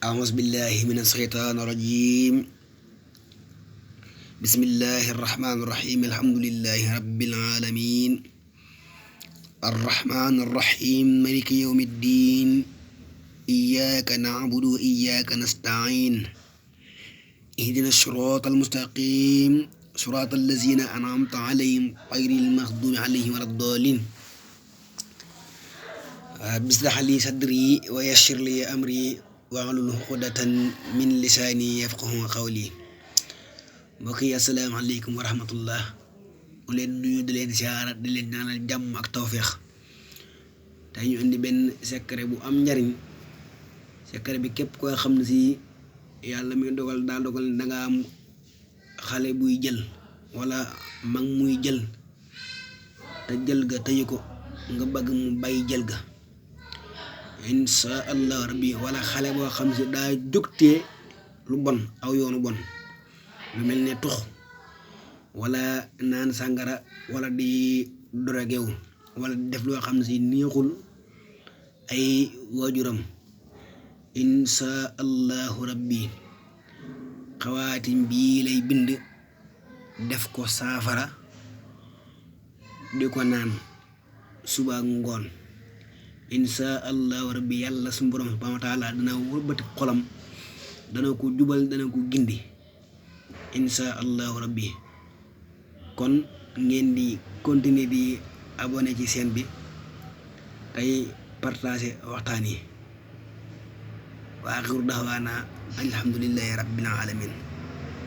أعوذ بالله من الشيطان الرجيم. بسم الله الرحمن الرحيم. الحمد لله رب العالمين الرحمن الرحيم مالك يوم الدين إياك نعبد وإياك نستعين اهدنا الصراط المستقيم صراط الذين أنعمت عليهم غير المغضوب عليهم ولا الضالين. اشرح لي صدري ويسر لي أمري wahlul uqdatan min lisaani yafqahu qawli. Mbokk yi asalaamaaleykum wa rahmatullah. mu leen nuyu di leen siyaara di leen ñaanal jàmm ak tawféex. tey ñu indi benn secret bu am njariñ. secret bi képp koo xam ne si yàlla mi dogal daa dogal danga am xale buy jël wala mag muy jël te jël ga tëyu ko nga bëgg mu bàyyi jël ga insha allah rabbi, wala xale boo xam si daa jógtee lu bon aw yoonu bon lu mel ne tux wala naan sàngara wala di drogué wu wala def loo xam si neexul ay waajuram. insha allahu rabbi xawaatim bii lay bind def ko saafara di ko naan suba ngoon. insha allahu rabbi yàlla su borom subhanahu wa taala dana wëlbati xolam, dana ko jubal, dana ko gindi insha allahu rabbi. kon ngeen di continuer di abonné ci chaîne bi tey partager waxtaan yi. wa axiru da'waana alhamdulillahi rabbil alamin.